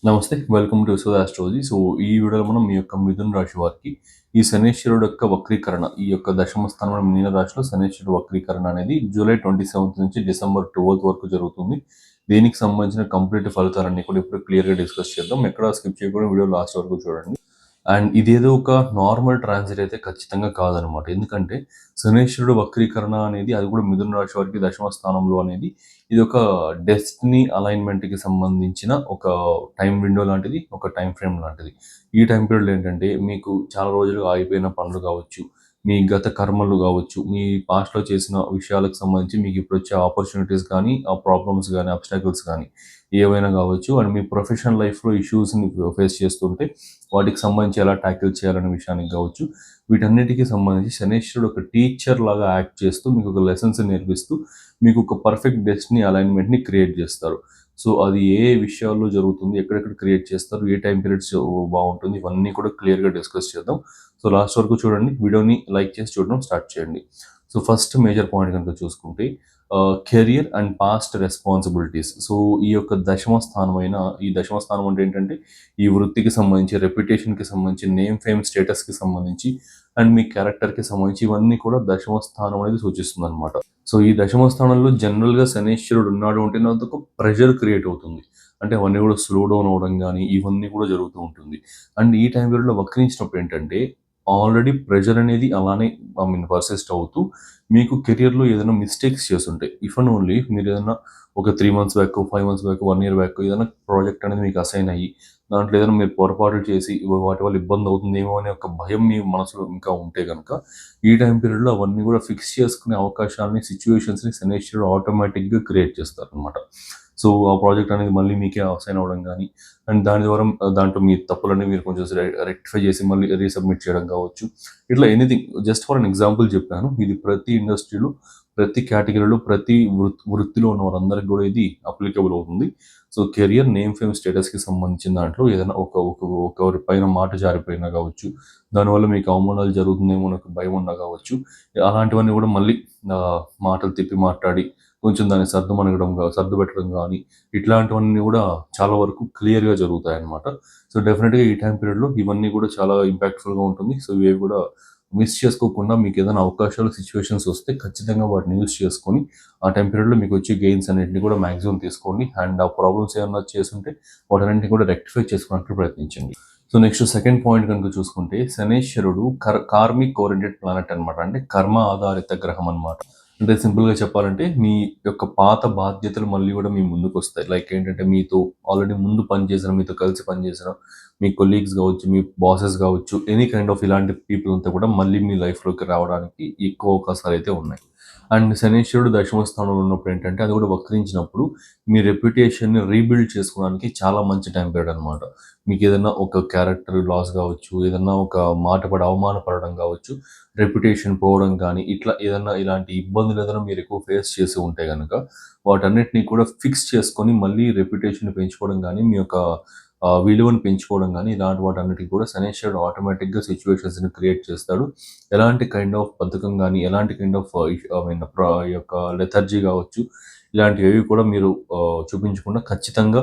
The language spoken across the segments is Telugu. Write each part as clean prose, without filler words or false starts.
నమస్తే. Welcome to Yashoda astrology. ఈ వీడియోలో మనం మీ యొక్క మిథున రాశి వారికి ఈ శనీశ్వరుడు యొక్క వక్రీకరణ, ఈ యొక్క దశమ స్థానంలో మీన రాశిలో శనీశ్వరుడు వక్రీకరణ అనేది జూలై 27 నుంచి డిసెంబర్ 12 వరకు జరుగుతుంది. దీనికి సంబంధించిన కంప్లీట్ ఫలితాలన్నీ కూడా ఇప్పుడు క్లియర్‌గా డిస్కస్ చేద్దాం. ఎక్కడ స్కిప్ చేయకుండా వీడియో లాస్ట్ వరకు చూడండి. అండ్ ఇదేదో ఒక నార్మల్ ట్రాన్సిట్ అయితే ఖచ్చితంగా కాదనమాట. ఎందుకంటే శనీశ్వరుడు వక్రీకరణ అనేది అది కూడా మిథున రాశి వారికి దశమ స్థానంలో అనేది ఇది ఒక డెస్టినీ అలైన్మెంట్‌కి సంబంధించిన ఒక టైం విండో లాంటిది. ఒక టైమ్ ఫ్రేమ్ లాంటిది. ఈ టైం పీరియడ్‌లో ఏంటంటే మీకు చాలా రోజులుగా ఆగిపోయిన పనులు కావచ్చు, మీ గత కర్మలు కావచ్చు, మీ పాస్ట్‌లో చేసిన విషయాలకు సంబంధించి మీకు ఇప్పుడొచ్చే ఆపర్చునిటీస్ కానీ, ఆ ప్రాబ్లమ్స్ గానీ, అబ్‌స్టాకిల్స్ కానీ ఏవైనా కావచ్చు. అండ్ మీ ప్రొఫెషనల్ లైఫ్‌లో ఇష్యూస్‌ని ఫేస్ చేస్తుంటే వాటికి సంబంధించి ఎలా టాకిల్ చేయాలనే విషయానికి కావచ్చు. వీటన్నిటికి సంబంధించి శనీశ్వరుడు ఒక టీచర్ లాగా యాక్ట్ చేస్తూ మీకు ఒక లెసన్స్ నేర్పిస్తూ మీకు ఒక పర్ఫెక్ట్ డెస్టినీ అలైన్మెంట్‌ని క్రియేట్ చేస్తారు. సో అది ఏ విషయాల్లో జరుగుతుంది, ఎక్కడెక్కడ క్రియేట్ చేస్తారు, ఏ టైం పీరియడ్స్ బాగుంటుంది, ఇవన్నీ కూడా క్లియర్‌గా డిస్కస్ చేద్దాం. సో లాస్ట్ వరకు చూడండి. వీడియోని లైక్ చేసి చూడడం స్టార్ట్ చేయండి. సో ఫస్ట్ మేజర్ పాయింట్ కనుక చూసుకుంటే career and past responsibilities. So ఈ యొక్క దశమ స్థానమైన ఈ దశమ స్థానం అంటే ఏంటంటే ఈ వృత్తికి సంబంధించి, రెప్యుటేషన్‌కి సంబంధించి, నేమ్, ఫేమ్, స్టేటస్‌కి సంబంధించి అండ్ మీ క్యారెక్టర్‌కి సంబంధించి ఇవన్నీ కూడా దశమ స్థానం అనేది సూచిస్తుందనమాట. సో ఈ దశమ స్థానంలో జనరల్‌గా శనీశ్వరుడు ఉన్నాడు అంటే నాకు ప్రెషర్ క్రియేట్ అవుతుంది. అంటే అవన్నీ కూడా స్లో డౌన్ అవ్వడం గానీ, ఇవన్నీ కూడా జరుగుతూ ఉంటుంది. అండ్ ఈ టైం పీరియడ్‌లో వక్రించినప్పుడు ఏంటంటే ఆల్రెడీ ప్రెషర్ అనేది అలానే పర్సిస్ట్ అవుతూ మీకు కెరియర్‌లో ఏదైనా మిస్టేక్స్ చేసుంటాయి. ఇఫ్ అండ్ ఓన్లీ మీరేదన్నా ఒక 3 months back, 5 months back, 1 year back ఏదైనా ప్రాజెక్ట్ అనేది మీకు అసైన్ అయ్యి, దాంట్లో ఏదైనా మీరు పొరపాట్లు చేసి వాటి వల్ల ఇబ్బంది అవుతుందేమో అనే ఒక భయం మీ మనసులో ఇంకా ఉంటే గనక, ఈ టైం పీరియడ్‌లో అవన్నీ కూడా ఫిక్స్ చేసుకునే అవకాశాలని, సిట్యుయేషన్స్‌ని శనైశ్వరుడు ఆటోమేటిక్‌గా క్రియేట్ చేస్తారనమాట. సో ఆ ప్రాజెక్ట్ అనేది మళ్ళీ మీకే అసైన్ అవ్వడం గానీ, అండ్ దాని ద్వారా దాంట్లో మీ తప్పులన్నీ మీరు కొంచెం రెక్టిఫై చేసి మళ్ళీ రీసబ్మిట్ చేయడం కావచ్చు. ఇట్లా anything just for an example చెప్పాను. ఇది ప్రతి ఇండస్ట్రీలో, ప్రతి కేటగిరీలో, ప్రతి వృత్తిలో ఉన్న వారందరికి కూడా ఇది అప్లికబుల్ అవుతుంది. సో కెరియర్, నేమ్, ఫేమ్, స్టేటస్‌కి సంబంధించిన దాంట్లో ఏదైనా ఒక ఒక ఒకరి పైన మాట జారిపోయినా కావచ్చు, దానివల్ల మీకు అవమానాలు జరుగుతుందేమో అని ఒక భయం ఉన్నా కావచ్చు. అలాంటివన్నీ కూడా మళ్ళీ మాటలు తిప్పి మాట్లాడి కొంచెం దాన్ని సర్దుపెట్టడం గానీ, ఇట్లాంటివన్నీ కూడా చాలా వరకు క్లియర్‌గా జరుగుతాయన్నమాట. సో డెఫినిట్‌గా ఈ టైం పీరియడ్‌లో ఇవన్నీ కూడా చాలా ఇంపాక్ట్‌ఫుల్‌గా ఉంటుంది. సో ఇవేవి కూడా మిస్ చేసుకోకుండా మీకేదైనా అవకాశాలు, సిట్యుయేషన్స్ వస్తే ఖచ్చితంగా వాటిని యూజ్ చేసుకొని, ఆ టైం పీరియడ్‌లో మీకొచ్చే గెయిన్స్ అన్నిటిని కూడా మాక్సిమం తీసుకోండి. అండ్ ఆ ప్రాబ్లమ్స్ ఏమన్నా చేసుంటే వాటన్నిటిని కూడా రెక్టిఫై చేసుకోవడానికి ప్రయత్నించండి. సో నెక్స్ట్ సెకండ్ పాయింట్ కనుక చూసుకుంటే శనైశ్వరుడు కార్మిక్ ఓరియెంటెడ్ ప్లానెట్ అనమాట. అంటే కర్మ ఆధారిత గ్రహం అనమాట. అంటే సింపుల్‌గా చెప్పాలంటే మీ యొక్క పాత బాధ్యతలు మళ్ళీ గూడా మీ ముందుకొస్తాయి. లైక్ ఏంటంటే మీతో ఆల్రెడీ ముందు పనిచేసిన, మీతో కలిసి పనిచేసిన మీ కొలీగ్స్ గావచ్చు, మీ బాసెస్ గావచ్చు, ఎనీ కైండ్ ఆఫ్ ఇలాంటి పీపుల్ అంతా కూడా మళ్ళీ మీ లైఫ్‌లోకి రావడానికి ఎక్కువ అవకాశాలైతే ఉన్నాయి. అండ్ శనీశ్వరుడు దశమ స్థానంలో ఉన్నప్పుడు ఏంటంటే అది కూడా వక్రించినప్పుడు మీ రెప్యుటేషన్‌ని రీబిల్డ్ చేసుకోవడానికి చాలా మంచి టైం పీరియడ్ అనమాట. మీకేదన్నా ఒక క్యారెక్టర్ లాస్ గావచ్చు, ఏదన్నా ఒక మాట పడి అవమానపడడం గావచ్చు, రెప్యుటేషన్ పోవడం కానీ, ఇట్లా ఏదన్నా ఇలాంటి ఇబ్బందులు ఏదైనా మీరు ఎక్కువ ఫేస్ చేసి ఉంటే గనక, వాటన్నిటిని కూడా ఫిక్స్ చేసుకొని మళ్ళీ రెప్యుటేషన్‌ని పెంచుకోవడం గానీ, మీ యొక్క విలువను పెంచుకోవడం గానీ, ఇలాంటి వాటన్నిటికి కూడా శనైశ్వరుడు ఆటోమేటిక్‌గా సిట్యుయేషన్స్‌ని క్రియేట్ చేస్తాడు. ఎలాంటి కైండ్ ఆఫ్ బద్ధకం గానీ, ఎలాంటి కైండ్ ఆఫ్ ఐ మీన్ ఈ యొక్క లెథర్జీ గావచ్చు, ఇలాంటివేవి కూడా మీరు చూపించకుండా ఖచ్చితంగా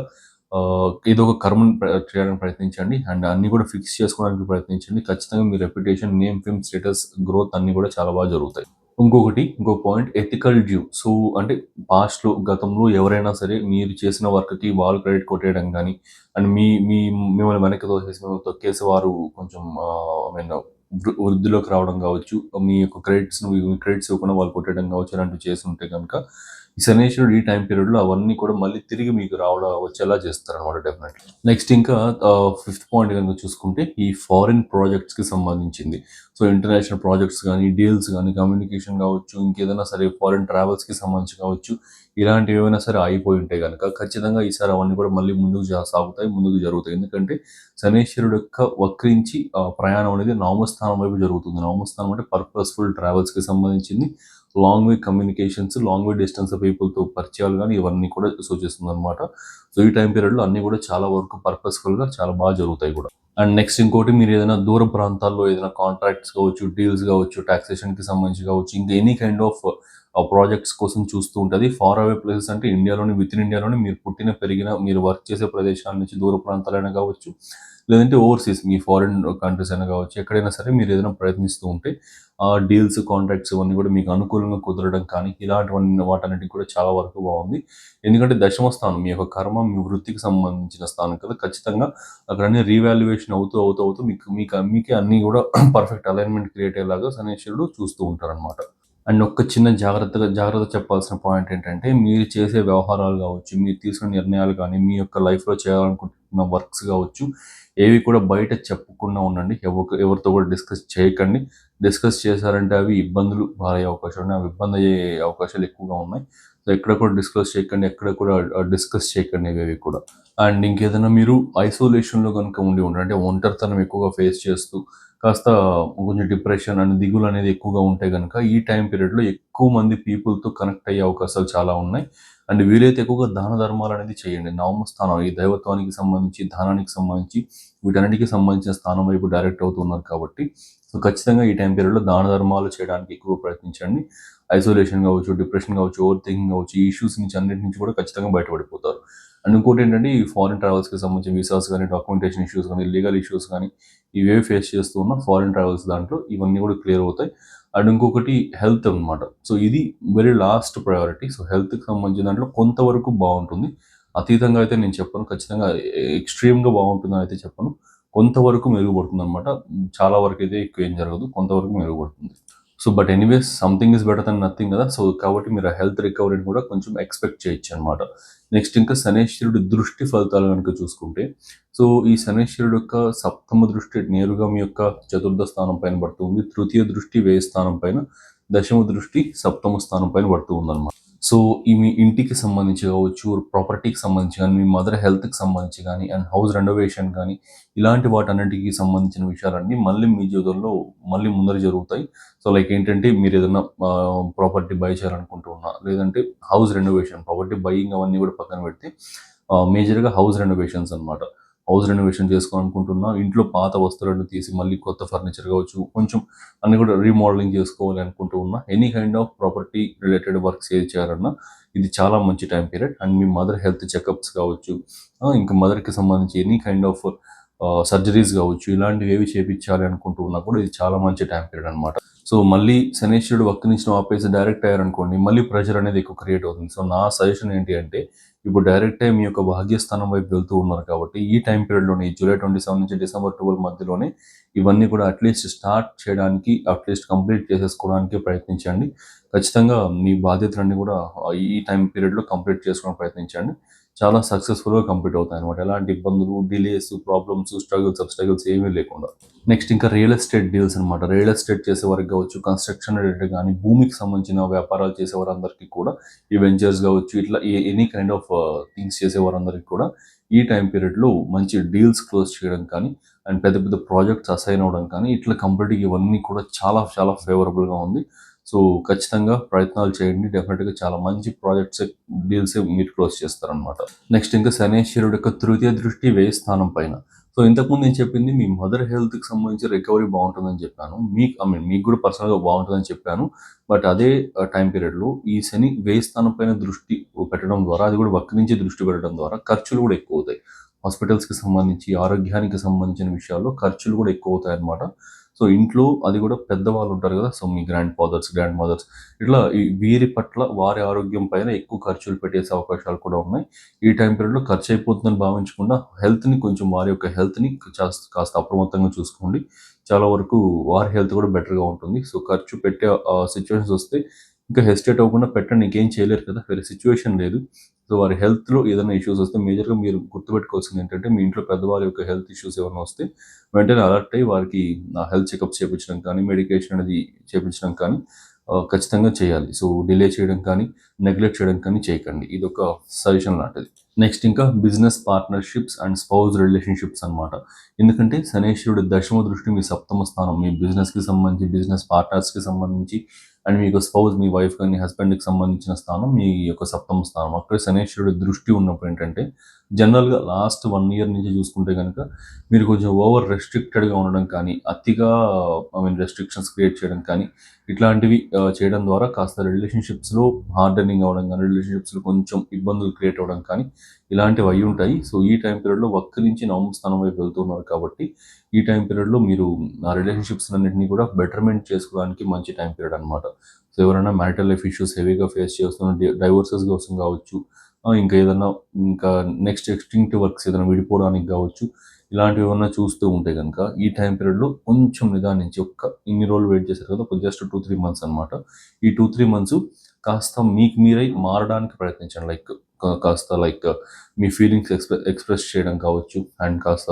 ఏదో ఒక కర్మను చేయడానికి ప్రయత్నించండి. అండ్ అన్నీ కూడా ఫిక్స్ చేసుకోవడానికి ప్రయత్నించండి. ఖచ్చితంగా మీ reputation, name, fame, status, growth అన్నీ కూడా చాలా బాగా జరుగుతాయి. ఇంకో పాయింట్ ఎథికల్ డ్యూ. సో, అంటే పాస్ట్‌లో, గతంలో ఎవరైనా సరే మీరు చేసిన వర్క్‌కి వాళ్ళు క్రెడిట్ కొట్టేయడం గానీ, అండ్ మీ మీ మిమ్మల్ని వెనక్కి తోసేసి, మిమ్మల్ని తొక్కేసి వారు కొంచెం ఐ మీన్ వృద్ధిలోకి రావడం గావచ్చు, మీ యొక్క క్రెడిట్స్ ఇవ్వకుండా వాళ్ళు కొట్టేయడం గావచ్చు, ఇలాంటివి చేసుంటే గనక, ఈ శనైశ్వరుడు ఈ టైం పీరియడ్‌లో అవన్నీ కూడా మళ్ళీ తిరిగి మీకు వచ్చేలా చేస్తారనమాట డెఫినెట్‌లీ. నెక్స్ట్ ఇంకా ఫిఫ్త్ పాయింట్ గనుక చూసుకుంటే ఈ ఫారిన్ ప్రాజెక్ట్స్‌కి సంబంధించింది. సో, ఇంటర్నేషనల్ ప్రాజెక్ట్స్ గానీ, డీల్స్ గానీ, కమ్యూనికేషన్ గావచ్చు, ఇంకేదైనా సరే ఫారిన్ ట్రావెల్స్‌కి సంబంధించి కావచ్చు, ఇలాంటివి ఏవైనా సరే ఆగిపోయి ఉంటే గనక ఖచ్చితంగా ఈసారి అవన్నీ కూడా మళ్ళీ ముందుకు సాగుతాయి, ముందుకు జరుగుతాయి. ఎందుకంటే శనైశ్వరుడు యొక్క వక్రించి ప్రయాణం అనేది నవమస్థానం వైపు జరుగుతుంది. నవమస్థానం అంటే పర్పస్‌ఫుల్ ట్రావెల్స్‌కి సంబంధించింది. Long way communications, long way distance పీపుల్‌తో పరిచయాలు గానీ, ఇవన్నీ కూడా సూచిస్తుందనమాట. సో, ఈ టైం పీరియడ్‌లో అన్నీ కూడా చాలా వరకు పర్పస్‌ఫుల్‌గా చాలా బాగా జరుగుతాయి కూడా. అండ్ నెక్స్ట్ ఇంకోటి మీరేదైనా దూర ప్రాంతాల్లో ఏదైనా కాంట్రాక్ట్స్ కావచ్చు, డీల్స్ కావచ్చు, టాక్సేషన్‌కి సంబంధించి కావచ్చు, ఇంకా ఎనీ కైండ్ ఆఫ్ ప్రాజెక్ట్స్ కోసం చూస్తూ ఉంటుంది. ఫార్ అవే ప్లేసెస్ అంటే ఇండియాలోని, విత్ ఇన్ ఇండియాలోని మీరు పుట్టిన, పెరిగిన, మీరు వర్క్ చేసే ప్రదేశాల నుంచి దూర ప్రాంతాలైనా కావచ్చు, లేదంటే ఓవర్సీస్ మీ ఫారిన్ కంట్రీస్ అయినా కావచ్చు, ఎక్కడైనా సరే మీరు ఏదైనా ప్రయత్నిస్తూ ఉంటే ఆ డీల్స్, కాంట్రాక్ట్స్ ఇవన్నీ కూడా మీకు అనుకూలంగా కుదరడం కానీ ఇలాంటివన్నీ వాటన్నిటికి కూడా చాలా వరకు బాగుంది. ఎందుకంటే దశమ స్థానం మీ యొక్క కర్మ, మీ వృత్తికి సంబంధించిన స్థానం కదా, ఖచ్చితంగా అక్కడ అన్ని రీవాల్యుయేషన్ అవుతూ అవుతూ అవుతూ మీకే అన్నీ కూడా పర్ఫెక్ట్ అలైన్మెంట్ క్రియేట్ అయ్యేలాగా శనీశ్వరుడు చూస్తూ ఉంటారనమాట. అండ్ ఒక్క చిన్న జాగ్రత్త చెప్పాల్సిన పాయింట్ ఏంటంటే, మీరు చేసే వ్యవహారాలు కావచ్చు, మీరు తీసుకునే నిర్ణయాలు కానీ, మీ యొక్క లైఫ్లో చేయాలనుకుంటున్న వర్క్స్ కావచ్చు, ఏవి కూడా బయట చెప్పకుండా ఉండండి. ఎవరితో కూడా డిస్కస్ చేయకండి. డిస్కస్ చేశారంటే అవి ఇబ్బందులు పాలయ్యే అవకాశాలు ఉన్నాయి. అవి ఇబ్బంది అయ్యే అవకాశాలు ఎక్కువగా ఉన్నాయి. సో ఎక్కడ కూడా డిస్కస్ చేయకండి. ఎక్కడ కూడా డిస్కస్ చేయకండి ఇవేవి కూడా. అండ్ ఇంకేదైనా మీరు ఐసోలేషన్లో కనుక ఉండి అంటే ఒంటరితనం ఎక్కువగా ఫేస్ చేస్తూ కాస్త కొంచెం డిప్రెషన్ అండ్ దిగులు అనేది ఎక్కువగా ఉంటే కనుక ఈ టైం పీరియడ్లో ఎక్కువ మంది పీపుల్తో కనెక్ట్ అయ్యే అవకాశాలు చాలా ఉన్నాయి. అండ్ వీలైతే ఎక్కువగా దాన ధర్మాలు అనేది చేయండి. నవమ స్థానం ఈ దైవత్వానికి సంబంధించి, దానానికి సంబంధించి, వీటన్నిటికి సంబంధించిన స్థానం వైపు డైరెక్ట్ అవుతున్నారు కాబట్టి సో ఖచ్చితంగా ఈ టైం పీరియడ్లో దాన ధర్మాలు చేయడానికి ఎక్కువ ప్రయత్నించండి. ఐసోలేషన్ కావచ్చు, డిప్రెషన్ కావచ్చు, ఓవర్ థింకింగ్ కావచ్చు, ఈ ఇష్యూస్ నుంచి అన్నిటి నుంచి కూడా ఖచ్చితంగా బయటపడిపోతారు. అండ్ ఇంకోటి ఏంటంటే ఈ ఫారిన్ ట్రావెల్స్కి సంబంధించిన వీసాస్ కానీ, డాక్యుమెంటేషన్ ఇష్యూస్ కానీ, లీగల్ ఇష్యూస్ కానీ ఇవే ఫేస్ చేస్తూ ఉన్న ఫారిన్ ట్రావెల్స్ దాంట్లో ఇవన్నీ కూడా క్లియర్ అవుతాయి. అండ్ ఇంకొకటి హెల్త్ అనమాట. సో ఇది వెరీ లాస్ట్ ప్రయారిటీ. సో హెల్త్కి సంబంధించిన దాంట్లో కొంతవరకు బాగుంటుంది. అతీతంగా అయితే నేను చెప్పను, ఖచ్చితంగా ఎక్స్ట్రీమ్గా బాగుంటుందని అయితే చెప్పను. కొంతవరకు మెరుగుపడుతుంది అనమాట. చాలా వరకు అయితే ఎక్కువ ఏం జరగదు, కొంతవరకు మెరుగుపడుతుంది. So but anyways something is better than nothing కదా. సో కాబట్టి మీరు ఆ హెల్త్ రికవరీని కూడా కొంచెం ఎక్స్పెక్ట్ చేయొచ్చు అనమాట. నెక్స్ట్ ఇంకా శనైశ్వరుడి దృష్టి ఫలితాలు కనుక చూసుకుంటే, సో ఈ శనైశ్వరుడు యొక్క సప్తమ దృష్టి నేరుగా మీ యొక్క చతుర్థ స్థానం పైన పడుతుంది. తృతీయ దృష్టి వ్యయ స్థానం పైన, దశమ దృష్టి సప్తమ స్థానం పైన పడుతూ ఉందన్నమాట. సో ఈ మీ ఇంటికి సంబంధించి కావచ్చు, ప్రాపర్టీకి సంబంధించి కానీ, మీ మదర్ హెల్త్కి సంబంధించి కానీ, అండ్ హౌస్ రెనోవేషన్ కానీ, ఇలాంటి వాటన్నిటికి సంబంధించిన విషయాలన్నీ మళ్ళీ మీ జీవితంలో మళ్ళీ ముందర జరుగుతాయి. సో లైక్ ఏంటంటే మీరు ఏదైనా ప్రాపర్టీ బై చేయాలనుకుంటూ ఉన్నా, లేదంటే హౌస్ రెనోవేషన్, ప్రాపర్టీ బయింగ్ అవన్నీ కూడా పక్కన పెడితే మేజర్గా హౌస్ రెనోవేషన్స్ అనమాట. హౌస్ రెనోవేషన్ చేసుకోవాలనుకుంటున్నా, ఇంట్లో పాత వస్తువులను తీసి మళ్ళీ కొత్త ఫర్నిచర్ కావచ్చు, కొంచెం అన్ని కూడా రీమోడలింగ్ చేసుకోవాలి అనుకుంటూ ఉన్నా, any kind of property related works ఏది చేయాలన్నా ఇది చాలా మంచి time period. And me mother health checkups కావచ్చు, ఇంకా మదర్కి సంబంధించి ఎనీ కైండ్ ఆఫ్ సర్జరీస్ కావచ్చు, ఇలాంటివి ఏవి చేయించాలి అనుకుంటూ ఉన్నా కూడా ఇది చాలా మంచి టైం పీరియడ్ అనమాట. సో మళ్ళీ శనైశ్వరుడు వక్రించడం ఆపేసి డైరెక్ట్ అయ్యారనుకోండి, మళ్ళీ ప్రెషర్ అనేది ఎక్కువ క్రియేట్ అవుతుంది. సో నా సజెషన్ ఏంటి అంటే, ఇప్పుడు డైరెక్ట్ మీ యొక్క భాగ్యస్థానం వైపు వెళ్తూ ఉన్నారు కాబట్టి ఈ టైం పీరియడ్లోనే జూలై 27 నుంచి డిసెంబర్ 12 మధ్యలోనే ఇవన్నీ కూడా అట్లీస్ట్ స్టార్ట్ చేయడానికి, అట్లీస్ట్ కంప్లీట్ చేసేసుకోవడానికి ప్రయత్నించండి. ఖచ్చితంగా మీ బాధ్యతలన్నీ కూడా ఈ టైం పీరియడ్లో కంప్లీట్ చేసుకోవడానికి ప్రయత్నించండి. చాలా సక్సెస్ఫుల్గా కంప్లీట్ అవుతాయి అనమాట. ఎలాంటి ఇబ్బందులు, డిలేస్, ప్రాబ్లమ్స్, స్ట్రగుల్స్ ఏమీ లేకుండా. నెక్స్ట్ ఇంకా రియల్ ఎస్టేట్ డీల్స్ అనమాట. రియల్ ఎస్టేట్ చేసే వారికి కావచ్చు, కన్స్ట్రక్షన్ రిలేటెడ్ కానీ, భూమికి సంబంధించిన వ్యాపారాలు చేసే వారందరికీ కూడా, ఈ వెంచర్స్ కావచ్చు, ఇట్లా ఎనీ కైండ్ ఆఫ్ థింగ్స్ చేసే వారందరికీ కూడా ఈ టైం పీరియడ్లో మంచి డీల్స్ క్లోజ్ చేయడం కానీ, అండ్ పెద్ద పెద్ద ప్రాజెక్ట్స్ అసైన్ అవ్వడం కానీ, ఇట్లా కంప్లీట్గా ఇవన్నీ కూడా చాలా చాలా ఫేవరబుల్గా ఉంది. సో ఖచ్చితంగా ప్రయత్నాలు చేయండి. డెఫినెట్గా చాలా మంచి ప్రాజెక్ట్స్, డీల్స్ మీరు క్లోజ్ చేస్తారనమాట. నెక్స్ట్ ఇంకా శనైశ్వరుడు యొక్క తృతీయ దృష్టి వ్యయ స్థానం పైన. సో ఇంతకుముందు నేను చెప్పింది మీ మదర్ హెల్త్కి సంబంధించి రికవరీ బాగుంటుందని చెప్పాను. మీకు కూడా పర్సనల్గా బాగుంటుందని చెప్పాను. బట్ అదే టైం పీరియడ్లో ఈ శని వ్యయ స్థానం పైన దృష్టి పెట్టడం ద్వారా, అది కూడా వక్రించి దృష్టి పెట్టడం ద్వారా ఖర్చులు కూడా ఎక్కువ అవుతాయి. హాస్పిటల్స్కి సంబంధించి, ఆరోగ్యానికి సంబంధించిన విషయాల్లో ఖర్చులు కూడా ఎక్కువ అవుతాయి అన్నమాట. సో ఇంట్లో అది కూడా పెద్దవాళ్ళు ఉంటారు కదా, సో మీ గ్రాండ్ ఫాదర్స్, గ్రాండ్ మదర్స్, ఇట్లా వీరి పట్ల వారి ఆరోగ్యం పైన ఎక్కువ ఖర్చులు పెట్టేసే అవకాశాలు కూడా ఉన్నాయి. ఈ టైం పీరియడ్లో ఖర్చు అయిపోతుందని భావించకుండా హెల్త్ని కొంచెం, వారి యొక్క హెల్త్ని కాస్త అప్రమత్తంగా చూసుకోండి. చాలా వరకు వారి హెల్త్ కూడా బెటర్గా ఉంటుంది. సో ఖర్చు పెట్టే సిచ్యువేషన్స్ వస్తే ఇంకా హెసిటేట్ అవ్వకుండా పెట్టండి. ఇంకేం చేయలేరు కదా, వేరే సిచ్యువేషన్ లేదు. సో వారి హెల్త్లో ఏదైనా ఇష్యూస్ వస్తే మేజర్గా మీరు గుర్తుపెట్టుకోవాల్సింది ఏంటంటే, మీ ఇంట్లో పెద్దవారి యొక్క హెల్త్ ఇష్యూస్ ఏమైనా వస్తే వెంటనే అలర్ట్ అయ్యి వారికి హెల్త్ చెకప్స్ చేయించడం కానీ, మెడికేషన్ అనేది చేయించడం కానీ ఖచ్చితంగా చేయాలి. సో డిలే చేయడం కానీ, నెగ్లెక్ట్ చేయడం కానీ చేయకండి. ఇది ఒక సజెషన్ లాంటిది. నెక్స్ట్ ఇంకా business partnerships and spouse relationships అనమాట. ఎందుకంటే శనైశ్వరుడు దశమ దృష్టి మీ సప్తమ స్థానం, మీ బిజినెస్కి సంబంధించి, బిజినెస్ పార్ట్నర్స్కి సంబంధించి, అండ్ మీకు స్పౌజ్ మీ వైఫ్ కానీ హస్బెండ్కి సంబంధించిన స్థానం మీ యొక్క సప్తమ స్థానం. అక్కడ శనేశ్వరుడి దృష్టి ఉన్నప్పుడు ఏంటంటే జనరల్గా లాస్ట్ 1 year నుంచి చూసుకుంటే కనుక మీరు కొంచెం ఓవర్ రెస్ట్రిక్టెడ్గా ఉండడం కానీ, అతిగా రెస్ట్రిక్షన్స్ క్రియేట్ చేయడం కానీ, ఇట్లాంటివి చేయడం ద్వారా కాస్త రిలేషన్షిప్స్లో హార్డనింగ్ అవ్వడం కానీ, రిలేషన్షిప్స్లో కొంచెం ఇబ్బందులు క్రియేట్ అవ్వడం కానీ ఇలాంటివి అయి ఉంటాయి. సో ఈ టైం పీరియడ్లో వక్రించి నవమ స్థానం వైపు వెళ్తున్నారు కాబట్టి ఈ టైం పీరియడ్లో మీరు ఆ రిలేషన్షిప్స్ అన్నింటినీ కూడా బెటర్మెంట్ చేసుకోవడానికి మంచి టైం పీరియడ్ అనమాట. సో ఎవరైనా మ్యారిటల్ లైఫ్ ఇష్యూస్ హెవీగా ఫేస్ చేస్తున్న డైవోర్సెస్ కోసం కావచ్చు, ఇంకా ఏదన్నా ఇంకా నెక్స్ట్ ఎక్స్టింక్ట్ వర్క్స్ ఏదైనా విడిపోవడానికి కావచ్చు, ఇలాంటివి ఏమన్నా చూస్తూ ఉంటే కనుక ఈ టైం పీరియడ్లో కొంచెం నిదానించి ఇన్ని రోజులు వెయిట్ చేశారు కదా, జస్ట్ 2-3 months అనమాట. ఈ 2-3 months కాస్త మీకు మీరై మారడానికి ప్రయత్నించండి. కాస్త మీ ఫీలింగ్స్ ఎక్స్ప్రెస్ చేయడం కావచ్చు, అండ్ కాస్త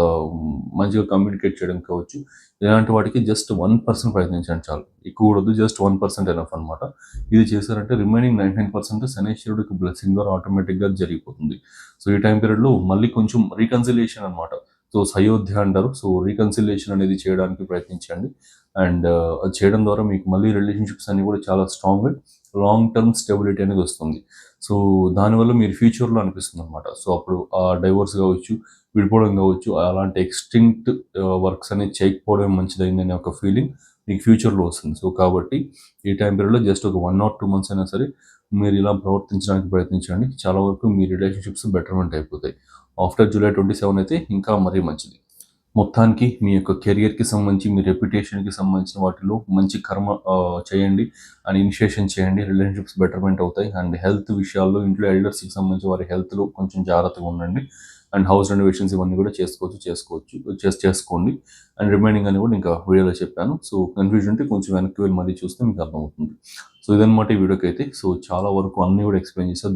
మంచిగా కమ్యూనికేట్ చేయడం కావచ్చు. ఇలాంటి వాటికి జస్ట్ 1% ప్రయత్నించండి చాలు, ఎక్కువ కూడదు, జస్ట్ 1% ఎనఫ్ అనమాట. ఇది చేశారంటే రిమైనింగ్ 99% శనేశ్వరుడికి బ్లెస్సింగ్ ద్వారా ఆటోమేటిక్గా జరిగిపోతుంది. సో ఈ టైం పీరియడ్లో మళ్ళీ కొంచెం రీకన్సిలేషన్ అనమాట. సో సయోధ్య అంటారు. సో రీకన్సిలేషన్ అనేది చేయడానికి ప్రయత్నించండి. అండ్ అది చేయడం ద్వారా మీకు మళ్ళీ రిలేషన్షిప్స్ అన్ని కూడా చాలా స్ట్రాంగ్గా లాంగ్ టర్మ్ స్టెబిలిటీ అనేది వస్తుంది. సో దానివల్ల మీరు ఫ్యూచర్లో అనిపిస్తుంది అనమాట. సో అప్పుడు ఆ డైవోర్స్ కావచ్చు, విడిపోవడం కావచ్చు, అలాంటి ఎక్స్టింక్ట్ వర్క్స్ అనేది చేయకపోవడం మంచిదైంది అనే ఒక ఫీలింగ్ మీకు ఫ్యూచర్లో వస్తుంది. సో కాబట్టి ఈ టైం పీరియడ్లో జస్ట్ ఒక 1 or 2 months అయినా సరే మీరు ఇలా ప్రవర్తించడానికి ప్రయత్నించండి. చాలా వరకు మీ రిలేషన్షిప్స్ బెటర్మెంట్ అయిపోతాయి. ఆఫ్టర్ July 27 అయితే ఇంకా మరీ మంచిది. మొత్తానికి మీ యొక్క కెరియర్కి సంబంధించి, మీ రెప్యుటేషన్కి సంబంధించిన వాటిలో మంచి కర్మ చేయండి అండ్ ఇనిషియేషన్ చేయండి. రిలేషన్షిప్స్ బెటర్మెంట్ అవుతాయి. అండ్ హెల్త్ విషయాల్లో ఇంట్లో ఎల్డర్స్కి సంబంధించి వారి హెల్త్లో కొంచెం జాగ్రత్తగా ఉండండి. అండ్ హౌస్ రెనోవేషన్స్ ఇవన్నీ కూడా చేసుకోండి. అండ్ రిమైనింగ్ అని కూడా ఇంకా వీడియోలో చెప్పాను. సో కన్ఫ్యూజన్ ఉంటే కొంచెం వెనక్కి వెళ్ళి మళ్ళీ చూస్తే మీకు అర్థమవుతుంది. సో ఇదన్నమాట ఈ వీడియోకి అయితే. సో చాలా వరకు అన్నీ కూడా ఎక్స్ప్లెయిన్ చేశాను.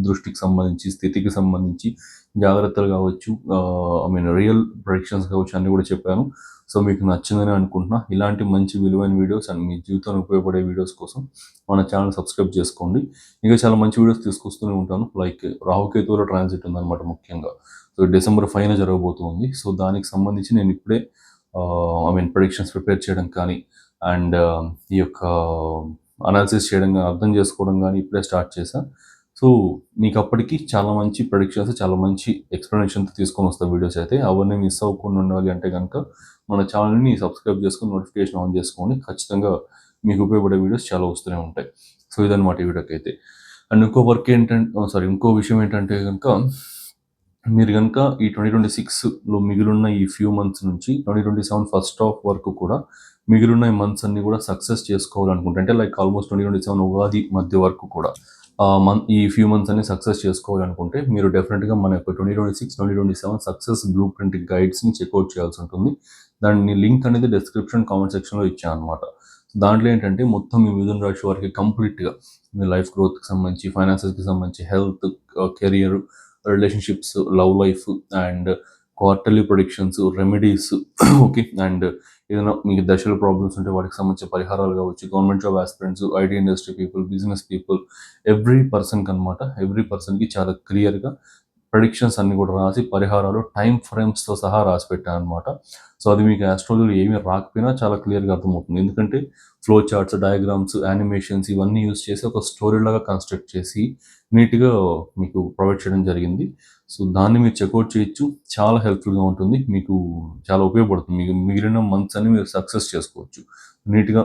దృష్టికి సంబంధించి, స్థితికి సంబంధించి జాగ్రత్తలు కావచ్చు, రియల్ ప్రొడిక్షన్స్ కావచ్చు, అన్నీ కూడా చెప్పాను. సో మీకు నచ్చిందని అనుకుంటున్నా. ఇలాంటి మంచి విలువైన వీడియోస్ అండ్ మీ జీవితానికి ఉపయోగపడే వీడియోస్ కోసం మన ఛానల్ సబ్స్క్రైబ్ చేసుకోండి. ఇంకా చాలా మంచి వీడియోస్ తీసుకొస్తూనే ఉంటాను. రాహుకేతువుల ట్రాన్సిట్ ఉందన్నమాట ముఖ్యంగా. సో December 5న జరగబోతుంది. సో దానికి సంబంధించి నేను ఇప్పుడే ప్రొడిక్షన్స్ ప్రిపేర్ చేయడం కానీ, అండ్ ఈ యొక్క అనాలిసిస్ చేయడం కానీ, అర్థం చేసుకోవడం కానీ ఇప్పుడే స్టార్ట్ చేశాను. సో మీకు అప్పటికి చాలా మంచి ప్రొడిక్షన్స్, చాలా మంచి ఎక్స్ప్లెనేషన్తో తీసుకొని వస్తాను వీడియోస్ అయితే. అవన్నీ మిస్ అవ్వకుండా ఉండాలి అంటే కనుక మన ఛానల్ని సబ్స్క్రైబ్ చేసుకొని నోటిఫికేషన్ ఆన్ చేసుకోండి. ఖచ్చితంగా మీకు ఉపయోగపడే వీడియోస్ చాలా వస్తూనే ఉంటాయి. సో ఇదన్నమాట ఈ వీడియోకి అయితే. అండ్ ఇంకో విషయం ఏంటంటే కనుక మీరు కనుక ఈ 2026లో మిగిలిన్న ఈ ఫ్యూ మంత్స్ నుంచి 2027 ఫస్ట్ హాఫ్ వరకు కూడా మిగిలిన ఈ మంత్స్ అన్ని కూడా సక్సెస్ చేసుకోవాలనుకుంటే, అంటే ఆల్మోస్ట్ 2027 ఉగాది మధ్య వరకు కూడా ఈ ఫ్యూ మంత్స్ అన్ని సక్సెస్ చేసుకోవాలనుకుంటే మీరు డెఫినెట్గా మన యొక్క 2026-2027 సక్సెస్ బ్లూ ప్రింట్ గైడ్స్ని చెక్అవుట్ చేయాల్సి ఉంటుంది. దాని లింక్ అనేది డిస్క్రిప్షన్ కామెంట్ సెక్షన్లో ఇచ్చాను అనమాట. దాంట్లో ఏంటంటే మొత్తం మీ మిథున రాశి వారికి కంప్లీట్గా మీ లైఫ్ గ్రోత్కి సంబంధించి, ఫైనాన్సెస్కి సంబంధించి, health, career, relationships, love life, and quarterly predictions, remedies, okay, and ఏదైనా మీకు దశల ప్రాబ్లమ్స్ ఉంటే వాటికి సంబంధించిన పరిహారాలు కావచ్చు, government job aspirants, IT industry people, business people, every పర్సన్కి చాలా క్లియర్గా ప్రెడిక్షన్స్ అన్ని కూడా రాసి పరిహారాలు టైం ఫ్రేమ్స్తో సహా రాసి పెట్టాను అనమాట. సో అది మీకు ఆస్ట్రాలజీలో ఏమీ రాకపోయినా చాలా క్లియర్గా అర్థమవుతుంది. ఎందుకంటే ఫ్లో చార్ట్స్, డయాగ్రామ్స్, యానిమేషన్స్ ఇవన్నీ యూస్ చేసి ఒక స్టోరీ లాగా కన్స్ట్రక్ట్ చేసి నీట్గా మీకు ప్రొవైడ్ చేయడం జరిగింది. సో దాన్ని మీరు చెక్అవుట్ చేయొచ్చు. చాలా హెల్ప్ఫుల్గా ఉంటుంది, మీకు చాలా ఉపయోగపడుతుంది. మీకు మిగిలిన మంత్స్ అన్ని మీరు సక్సెస్ చేసుకోవచ్చు నీట్గా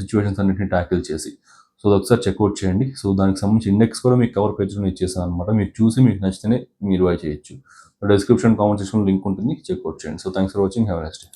సిచ్యువేషన్స్ అన్నింటినీ ట్యాకిల్ చేసి. సో అది ఒకసారి చెక్అవుట్ చేయండి. సో దానికి సంబంధించి ఇండెక్స్ కూడా మీకు కవర్ పేజ్లో ఇచ్చేసాను అనమాట. మీరు చూసి మీకు నచ్చితేనే మీరు బై చేయొచ్చు. డిస్క్రిప్షన్ కామెంట్ సెక్షన్లో లింక్ ఉంటుంది, చెక్అవుట్ చేయండి. So thanks for watching. Have a nice day.